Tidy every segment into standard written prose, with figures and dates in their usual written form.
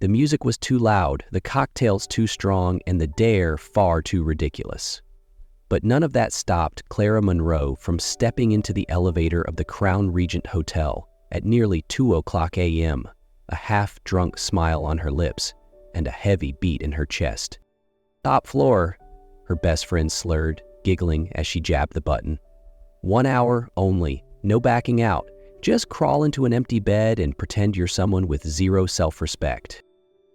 The music was too loud, the cocktails too strong, and the dare far too ridiculous. But none of that stopped Clara Monroe from stepping into the elevator of the Crown Regent Hotel at nearly 2:00 a.m., a half-drunk smile on her lips and a heavy beat in her chest. "Top floor," her best friend slurred, giggling as she jabbed the button. 1 hour only, no backing out. Just crawl into an empty bed and pretend you're someone with zero self-respect.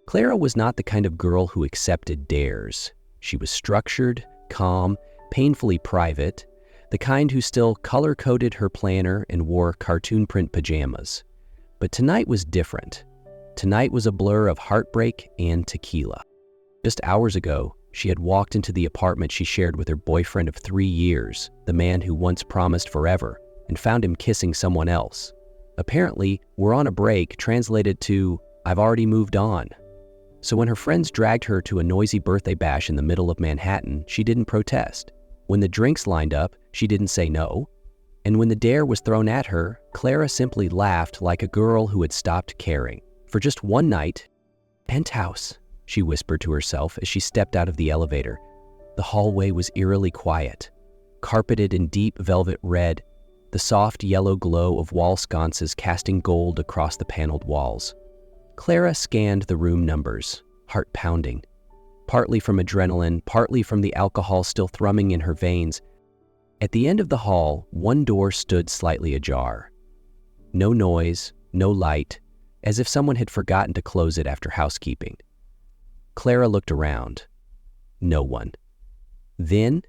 Clara was not the kind of girl who accepted dares. She was structured, calm, painfully private, the kind who still color-coded her planner and wore cartoon print pajamas. But tonight was different. Tonight was a blur of heartbreak and tequila. Just hours ago, she had walked into the apartment she shared with her boyfriend of 3 years, the man who once promised forever, and found him kissing someone else. Apparently, "we're on a break" translated to "I've already moved on." So when her friends dragged her to a noisy birthday bash in the middle of Manhattan, she didn't protest. When the drinks lined up, she didn't say no. And when the dare was thrown at her, Clara simply laughed like a girl who had stopped caring. For just one night, "Penthouse," she whispered to herself as she stepped out of the elevator. The hallway was eerily quiet, carpeted in deep velvet red, the soft yellow glow of wall sconces casting gold across the paneled walls. Clara scanned the room numbers, heart pounding, partly from adrenaline, partly from the alcohol still thrumming in her veins. At the end of the hall, one door stood slightly ajar. No noise, no light, as if someone had forgotten to close it after housekeeping. Clara looked around. No one. Then,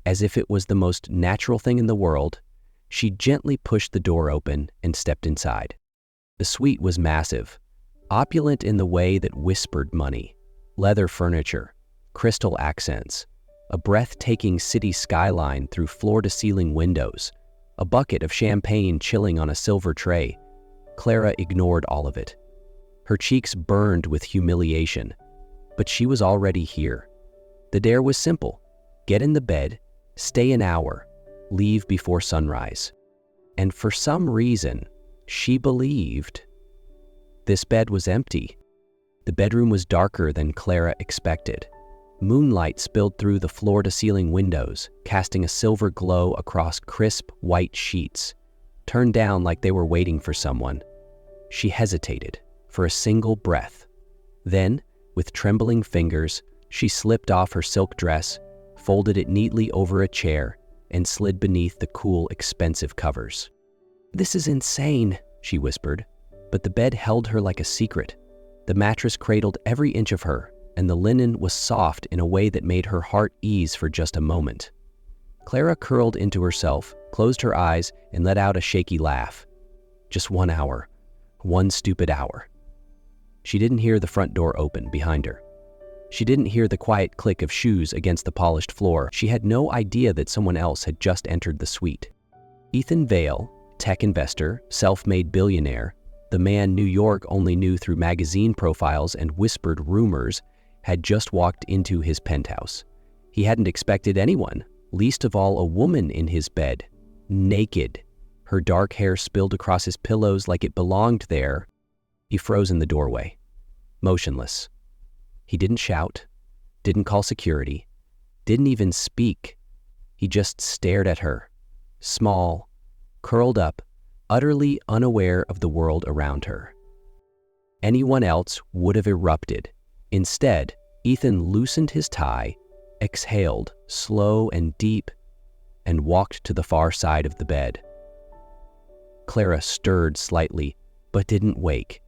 as if it was the most natural thing in the world, she gently pushed the door open and stepped inside. The suite was massive, opulent in the way that whispered money. Leather furniture, crystal accents, a breathtaking city skyline through floor-to-ceiling windows, a bucket of champagne chilling on a silver tray. Clara ignored all of it. Her cheeks burned with humiliation, but she was already here. The dare was simple: get in the bed, stay an hour, leave before sunrise. And for some reason, she believed. This bed was empty. The bedroom was darker than Clara expected. Moonlight spilled through the floor-to-ceiling windows, casting a silver glow across crisp, white sheets, turned down like they were waiting for someone. She hesitated for a single breath. Then, with trembling fingers, she slipped off her silk dress, folded it neatly over a chair, and slid beneath the cool, expensive covers. "This is insane," she whispered, but the bed held her like a secret. The mattress cradled every inch of her, and the linen was soft in a way that made her heart ease for just a moment. Clara curled into herself, closed her eyes, and let out a shaky laugh. Just 1 hour. 1 stupid hour. She didn't hear the front door open behind her. She didn't hear the quiet click of shoes against the polished floor. She had no idea that someone else had just entered the suite. Ethan Vale, tech investor, self-made billionaire, the man New York only knew through magazine profiles and whispered rumors, had just walked into his penthouse. He hadn't expected anyone, least of all a woman in his bed, naked, her dark hair spilled across his pillows like it belonged there. He froze in the doorway, motionless. He didn't shout, didn't call security, didn't even speak. He just stared at her, small, curled up, utterly unaware of the world around her. Anyone else would have erupted. Instead, Ethan loosened his tie, exhaled slow and deep, and walked to the far side of the bed. Clara stirred slightly, but didn't wake.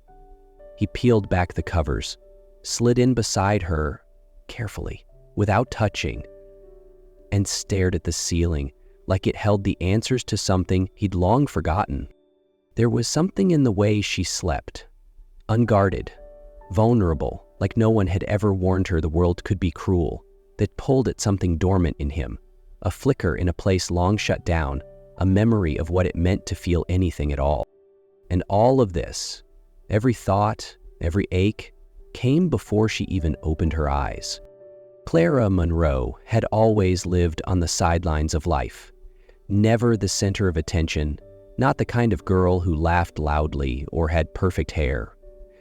He peeled back the covers, slid in beside her, carefully, without touching, and stared at the ceiling like it held the answers to something he'd long forgotten. There was something in the way she slept, unguarded, vulnerable, like no one had ever warned her the world could be cruel, that pulled at something dormant in him, a flicker in a place long shut down, a memory of what it meant to feel anything at all. And all of this, every thought, every ache, came before she even opened her eyes. Clara Monroe had always lived on the sidelines of life, never the center of attention, not the kind of girl who laughed loudly or had perfect hair.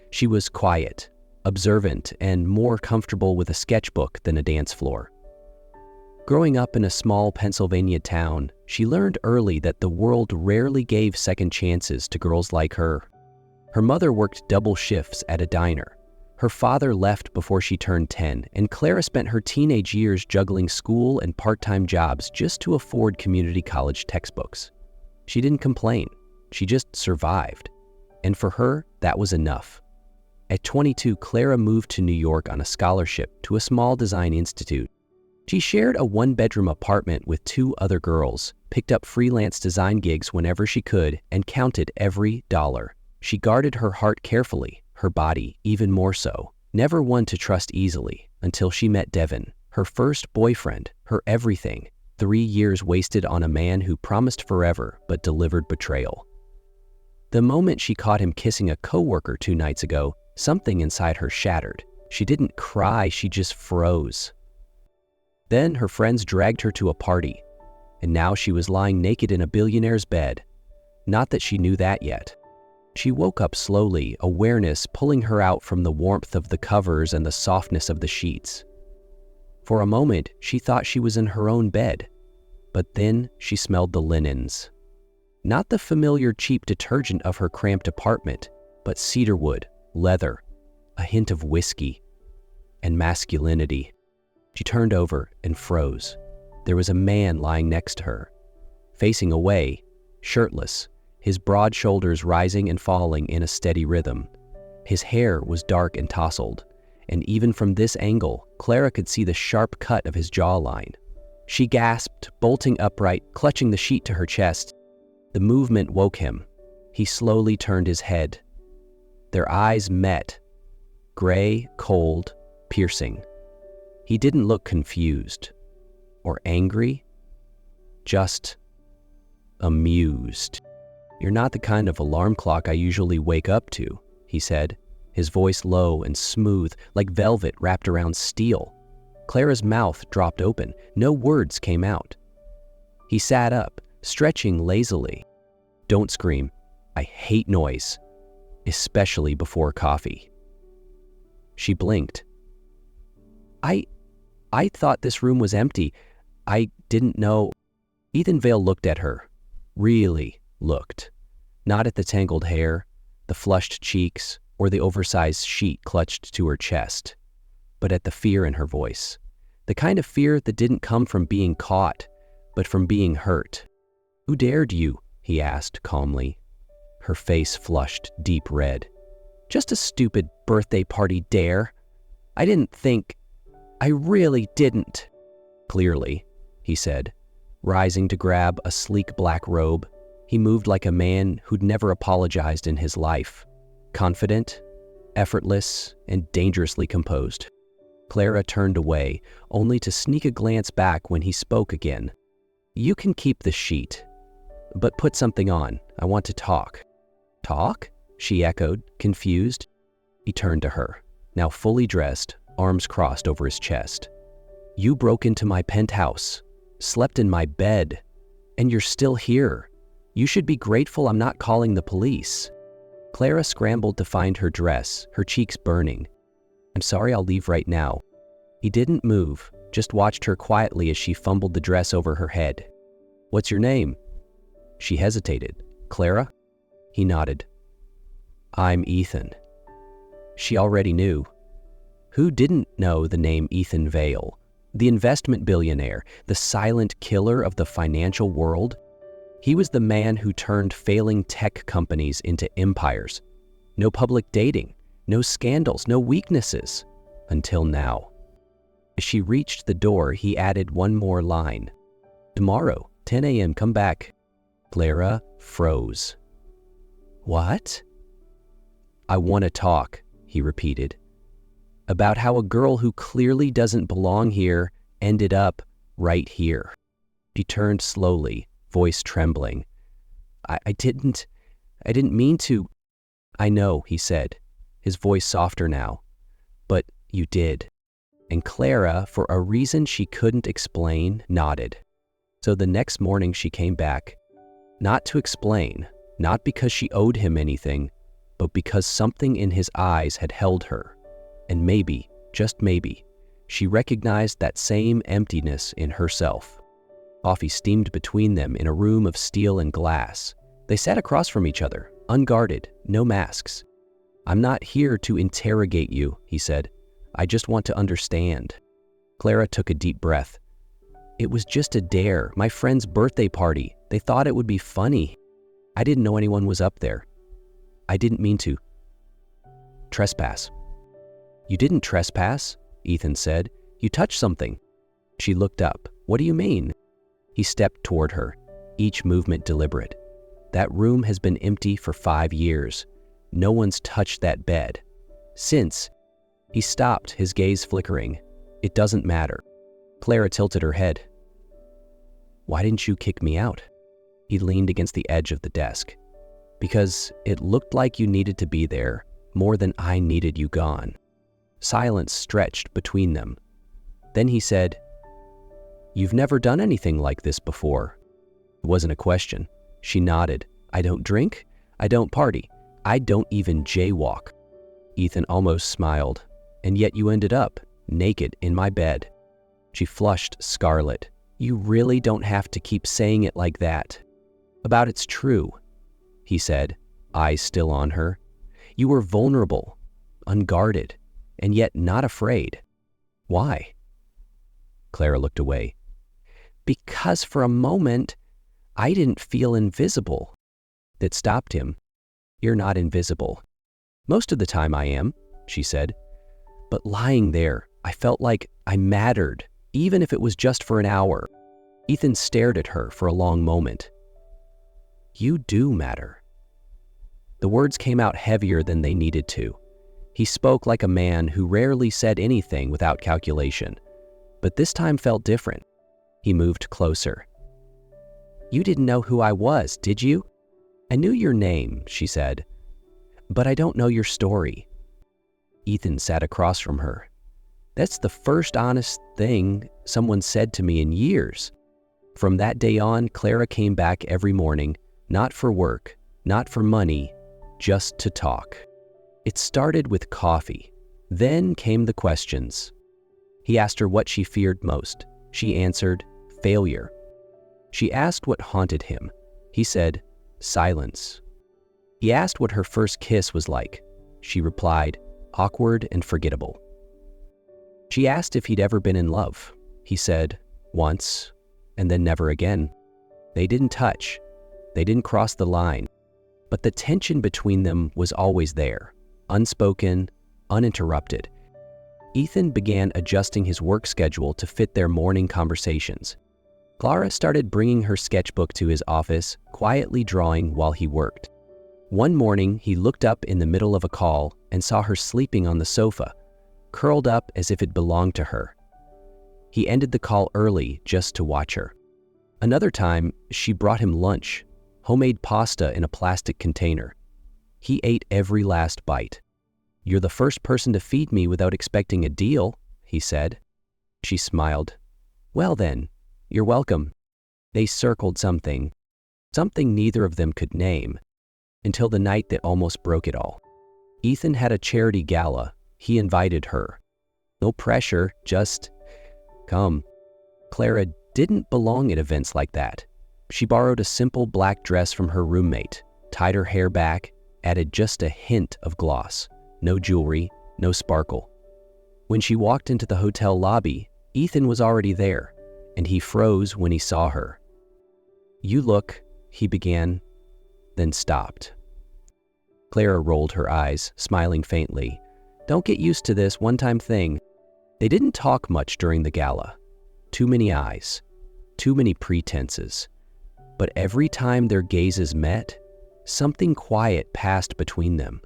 She was quiet, observant, and more comfortable with a sketchbook than a dance floor. Growing up in a small Pennsylvania town, she learned early that the world rarely gave second chances to girls like her. Her mother worked double shifts at a diner. Her father left before she turned 10, and Clara spent her teenage years juggling school and part-time jobs just to afford community college textbooks. She didn't complain. She just survived. And for her, that was enough. At 22, Clara moved to New York on a scholarship to a small design institute. She shared a one-bedroom apartment with 2 other girls, picked up freelance design gigs whenever she could, and counted every dollar. She guarded her heart carefully, her body even more so, never one to trust easily, until she met Devin, her first boyfriend, her everything, 3 years wasted on a man who promised forever but delivered betrayal. The moment she caught him kissing a coworker 2 nights ago, something inside her shattered. She didn't cry, she just froze. Then her friends dragged her to a party, and now she was lying naked in a billionaire's bed. Not that she knew that yet. She woke up slowly, awareness pulling her out from the warmth of the covers and the softness of the sheets. For a moment, she thought she was in her own bed, but then she smelled the linens. Not the familiar cheap detergent of her cramped apartment, but cedarwood, leather, a hint of whiskey, and masculinity. She turned over and froze. There was a man lying next to her, facing away, shirtless, his broad shoulders rising and falling in a steady rhythm. His hair was dark and tousled, and even from this angle, Clara could see the sharp cut of his jawline. She gasped, bolting upright, clutching the sheet to her chest. The movement woke him. He slowly turned his head. Their eyes met, gray, cold, piercing. He didn't look confused or angry, just amused. "You're not the kind of alarm clock I usually wake up to," he said, his voice low and smooth, like velvet wrapped around steel. Clara's mouth dropped open. No words came out. He sat up, stretching lazily. "Don't scream. I hate noise, especially before coffee." She blinked. I thought this room was empty. I didn't know." Ethan Vale looked at her. Really looked. Not at the tangled hair, the flushed cheeks, or the oversized sheet clutched to her chest, but at the fear in her voice. The kind of fear that didn't come from being caught, but from being hurt. "Who dared you?" he asked calmly. Her face flushed deep red. "Just a stupid birthday party dare. I didn't think. I really didn't." "Clearly," he said, rising to grab a sleek black robe. He moved like a man who'd never apologized in his life. Confident, effortless, and dangerously composed. Clara turned away, only to sneak a glance back when he spoke again. "You can keep the sheet, but put something on. I want to talk." "Talk?" she echoed, confused. He turned to her, now fully dressed, arms crossed over his chest. "You broke into my penthouse, slept in my bed, and you're still here. You should be grateful I'm not calling the police." Clara scrambled to find her dress, her cheeks burning. "I'm sorry, I'll leave right now." He didn't move, just watched her quietly as she fumbled the dress over her head. "What's your name?" She hesitated. "Clara?" He nodded. "I'm Ethan." She already knew. Who didn't know the name Ethan Vale? The investment billionaire, the silent killer of the financial world? He was the man who turned failing tech companies into empires. No public dating, no scandals, no weaknesses. Until now. As she reached the door, he added one more line. "Tomorrow, 10 a.m., come back." Clara froze. "What?" "I want to talk," he repeated. "About how a girl who clearly doesn't belong here ended up right here." She turned slowly, voice trembling. I didn't mean to." "I know," he said, his voice softer now. "But you did." And Clara, for a reason she couldn't explain, nodded. So the next morning she came back. Not to explain, not because she owed him anything, but because something in his eyes had held her. And maybe, just maybe, she recognized that same emptiness in herself. Coffee steamed between them in a room of steel and glass. They sat across from each other, unguarded, no masks. "I'm not here to interrogate you," he said. "I just want to understand." Clara took a deep breath. "It was just a dare, my friend's birthday party. They thought it would be funny. I didn't know anyone was up there. I didn't mean to trespass." "You didn't trespass," Ethan said. "You touched something." She looked up. "What do you mean?" He stepped toward her, each movement deliberate. "That room has been empty for 5 years. No one's touched that bed. Since..." He stopped, his gaze flickering. "It doesn't matter." Clara tilted her head. "Why didn't you kick me out?" He leaned against the edge of the desk. "Because it looked like you needed to be there, more than I needed you gone." Silence stretched between them. Then he said, "You've never done anything like this before." It wasn't a question. She nodded. "I don't drink. I don't party. I don't even jaywalk." Ethan almost smiled. "And yet you ended up naked in my bed." She flushed scarlet. "You really don't have to keep saying it like that." "About it's true," he said, eyes still on her. "You were vulnerable, unguarded, and yet not afraid. Why?" Clara looked away. "Because for a moment, I didn't feel invisible." That stopped him. "You're not invisible." "Most of the time I am," she said. "But lying there, I felt like I mattered, even if it was just for an hour." Ethan stared at her for a long moment. "You do matter." The words came out heavier than they needed to. He spoke like a man who rarely said anything without calculation, but this time felt different. He moved closer. "You didn't know who I was, did you?" "I knew your name," she said, "but I don't know your story." Ethan sat across from her. "That's the first honest thing someone said to me in years." From that day on, Clara came back every morning, not for work, not for money, just to talk. It started with coffee. Then came the questions. He asked her what she feared most. She answered, failure. She asked what haunted him. He said, silence. He asked what her first kiss was like. She replied, awkward and forgettable. She asked if he'd ever been in love. He said, once, and then never again. They didn't touch. They didn't cross the line. But the tension between them was always there, unspoken, uninterrupted. Ethan began adjusting his work schedule to fit their morning conversations. Clara started bringing her sketchbook to his office, quietly drawing while he worked. One morning, he looked up in the middle of a call and saw her sleeping on the sofa, curled up as if it belonged to her. He ended the call early just to watch her. Another time, she brought him lunch, homemade pasta in a plastic container. He ate every last bite. "You're the first person to feed me without expecting a deal," he said. She smiled. "Well then, you're welcome." They circled something neither of them could name, until the night that almost broke it all. Ethan had a charity gala. He invited her. No pressure, just come. Clara didn't belong at events like that. She borrowed a simple black dress from her roommate, tied her hair back, added just a hint of gloss. No jewelry, no sparkle. When she walked into the hotel lobby, Ethan was already there, and he froze when he saw her. "You look," he began, then stopped. Clara rolled her eyes, smiling faintly. "Don't get used to this one-time thing." They didn't talk much during the gala. Too many eyes, too many pretenses. But every time their gazes met, something quiet passed between them.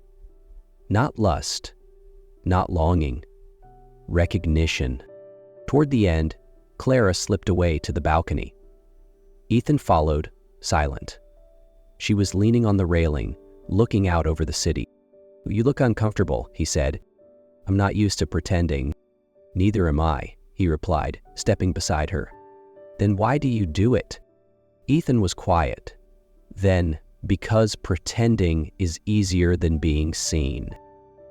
Not lust, not longing, recognition. Toward the end, Clara slipped away to the balcony. Ethan followed, silent. She was leaning on the railing, looking out over the city. "You look uncomfortable," he said. "I'm not used to pretending." "Neither am I," he replied, stepping beside her. "Then why do you do it?" Ethan was quiet. Then, because pretending is easier than being seen.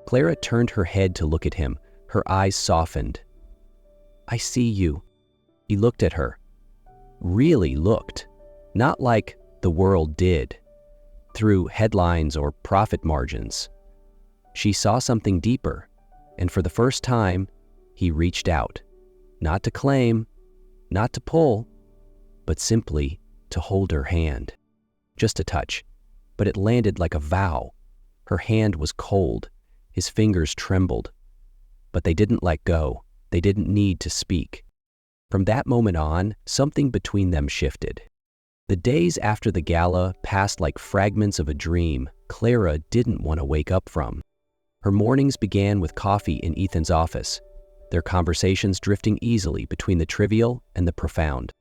Clara turned her head to look at him. Her eyes softened. "I see you." He looked at her. Really looked. Not like the world did, through headlines or profit margins. She saw something deeper, and for the first time, he reached out. Not to claim, not to pull, but simply to hold her hand. Just a touch, but it landed like a vow. Her hand was cold. His fingers trembled. But they didn't let go. They didn't need to speak. From that moment on, something between them shifted. The days after the gala passed like fragments of a dream Clara didn't want to wake up from. Her mornings began with coffee in Ethan's office, their conversations drifting easily between the trivial and the profound.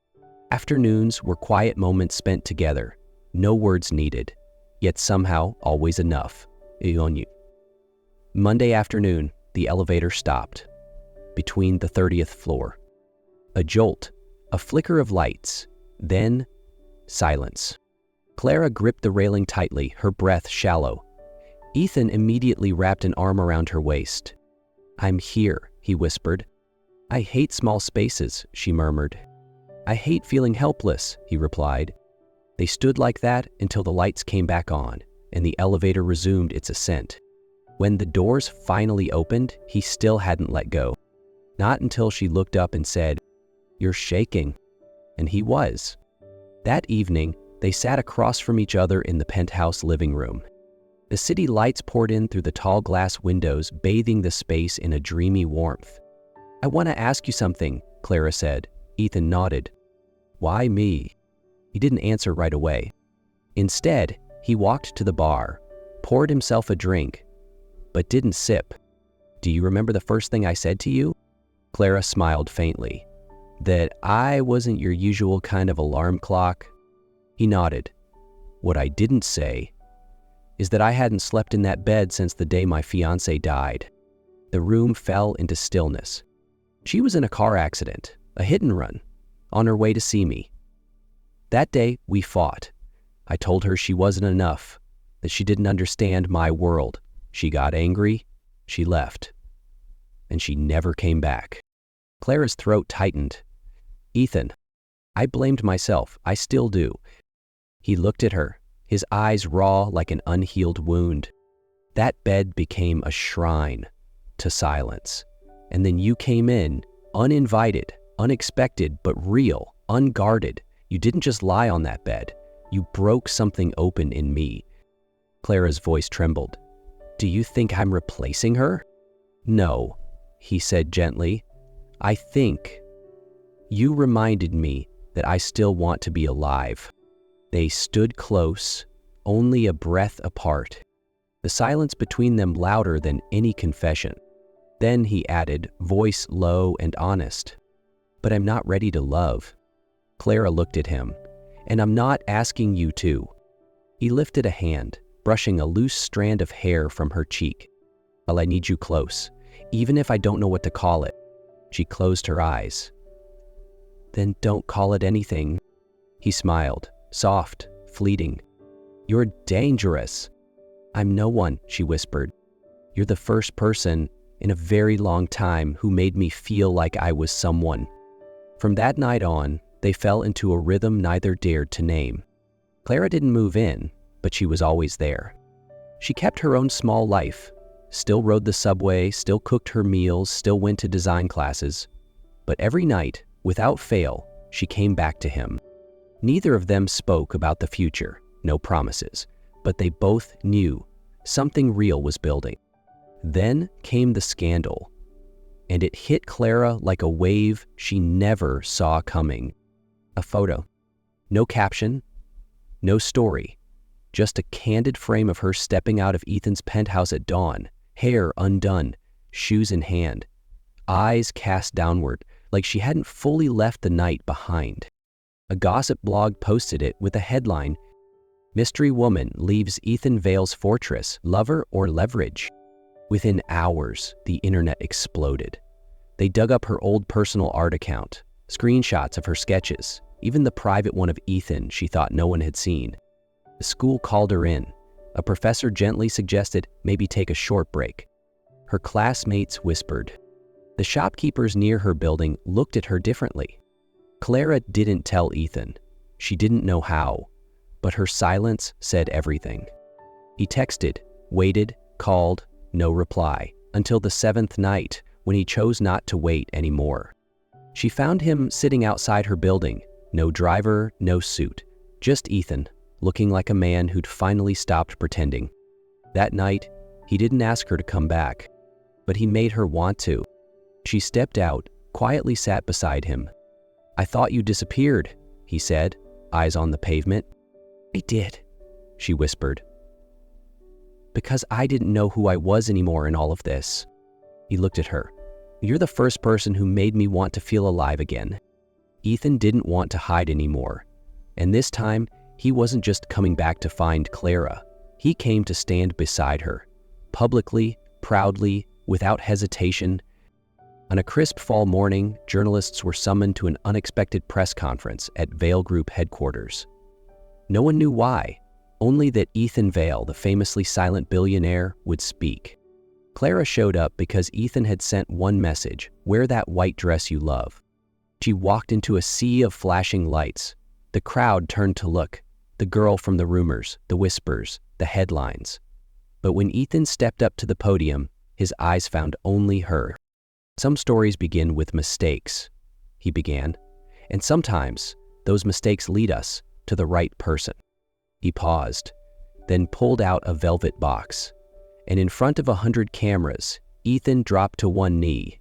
Afternoons were quiet moments spent together, no words needed, yet somehow always enough. Monday afternoon, the elevator stopped, between the 30th floor. A jolt, a flicker of lights, then silence. Clara gripped the railing tightly, her breath shallow. Ethan immediately wrapped an arm around her waist. "I'm here," he whispered. "I hate small spaces," she murmured. "I hate feeling helpless," he replied. They stood like that until the lights came back on and the elevator resumed its ascent. When the doors finally opened, he still hadn't let go. Not until she looked up and said, "You're shaking." And he was. That evening, they sat across from each other in the penthouse living room. The city lights poured in through the tall glass windows, bathing the space in a dreamy warmth. "I want to ask you something," Clara said. Ethan nodded. "Why me?" He didn't answer right away. Instead, he walked to the bar, poured himself a drink, but didn't sip. "Do you remember the first thing I said to you?" Clara smiled faintly. "That I wasn't your usual kind of alarm clock?" He nodded. "What I didn't say is that I hadn't slept in that bed since the day my fiancé died." The room fell into stillness. She was in a car accident, a hit and run, on her way to see me. That day, we fought. I told her she wasn't enough, that she didn't understand my world. She got angry, she left, and she never came back. Clara's throat tightened. "Ethan, I blamed myself. I still do." He looked at her, his eyes raw like an unhealed wound. "That bed became a shrine to silence. And then you came in, uninvited, unexpected, but real, unguarded. You didn't just lie on that bed. You broke something open in me." Clara's voice trembled. "Do you think I'm replacing her?" "No," he said gently. "I think you reminded me that I still want to be alive." They stood close, only a breath apart, the silence between them louder than any confession. Then he added, voice low and honest, "But I'm not ready to love." Clara looked at him. "And I'm not asking you to." He lifted a hand, brushing a loose strand of hair from her cheek. "Well, I need you close, even if I don't know what to call it." She closed her eyes. "Then don't call it anything." He smiled, soft, fleeting. "You're dangerous." "I'm no one," she whispered. "You're the first person in a very long time who made me feel like I was someone." From that night on, they fell into a rhythm neither dared to name. Clara didn't move in, but she was always there. She kept her own small life, still rode the subway, still cooked her meals, still went to design classes. But every night, without fail, she came back to him. Neither of them spoke about the future, no promises, but they both knew something real was building. Then came the scandal, and it hit Clara like a wave she never saw coming. A photo. No caption, no story, just a candid frame of her stepping out of Ethan's penthouse at dawn, hair undone, shoes in hand, eyes cast downward, like she hadn't fully left the night behind. A gossip blog posted it with a headline, "Mystery Woman Leaves Ethan Vale's Fortress, Lover or Leverage?" Within hours, the internet exploded. They dug up her old personal art account, screenshots of her sketches, even the private one of Ethan she thought no one had seen. The school called her in. A professor gently suggested maybe take a short break. Her classmates whispered. The shopkeepers near her building looked at her differently. Clara didn't tell Ethan. She didn't know how, but her silence said everything. He texted, waited, called, no reply, until the 7th night when he chose not to wait anymore. She found him sitting outside her building, no driver, no suit, just Ethan, looking like a man who'd finally stopped pretending. That night, he didn't ask her to come back, but he made her want to. She stepped out, quietly sat beside him. "I thought you disappeared," he said, eyes on the pavement. "I did," she whispered. "Because I didn't know who I was anymore in all of this." He looked at her. "You're the first person who made me want to feel alive again." Ethan didn't want to hide anymore. And this time, he wasn't just coming back to find Clara. He came to stand beside her, publicly, proudly, without hesitation. On a crisp fall morning, journalists were summoned to an unexpected press conference at Vale Group headquarters. No one knew why, only that Ethan Vale, the famously silent billionaire, would speak. Clara showed up because Ethan had sent one message: wear that white dress you love. She walked into a sea of flashing lights. The crowd turned to look, the girl from the rumors, the whispers, the headlines. But when Ethan stepped up to the podium, his eyes found only her. "Some stories begin with mistakes," he began, "and sometimes those mistakes lead us to the right person." He paused, then pulled out a velvet box, and in front of 100 cameras, Ethan dropped to one knee.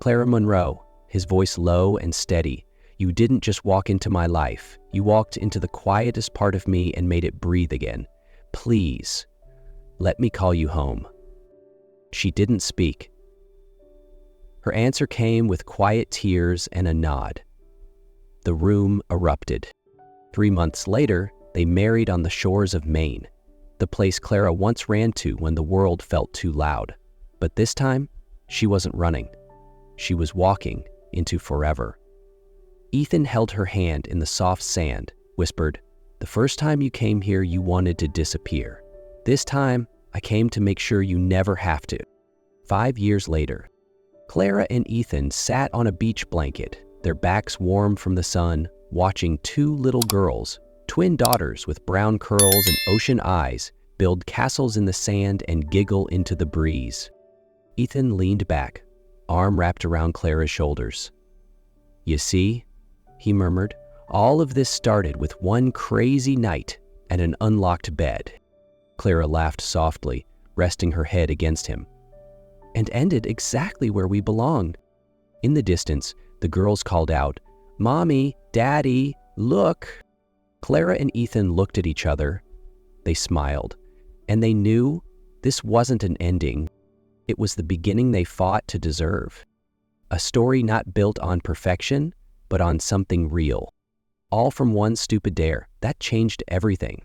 "Clara Monroe," his voice low and steady, "you didn't just walk into my life. You walked into the quietest part of me and made it breathe again. Please, let me call you home." She didn't speak. Her answer came with quiet tears and a nod. The room erupted. 3 months later, they married on the shores of Maine, the place Clara once ran to when the world felt too loud. But this time, she wasn't running. She was walking into forever. Ethan held her hand in the soft sand, whispered, "The first time you came here, you wanted to disappear. This time, I came to make sure you never have to." 5 years later, Clara and Ethan sat on a beach blanket, their backs warm from the sun, watching 2 little girls, twin daughters with brown curls and ocean eyes, build castles in the sand and giggle into the breeze. Ethan leaned back, arm wrapped around Clara's shoulders. "You see," he murmured, "all of this started with one crazy night and an unlocked bed." Clara laughed softly, resting her head against him. "And ended exactly where we belong." In the distance, the girls called out, "Mommy, Daddy, look!" Clara and Ethan looked at each other. They smiled, and they knew this wasn't an ending. It was the beginning they fought to deserve. A story not built on perfection, but on something real. All from one stupid dare that changed everything.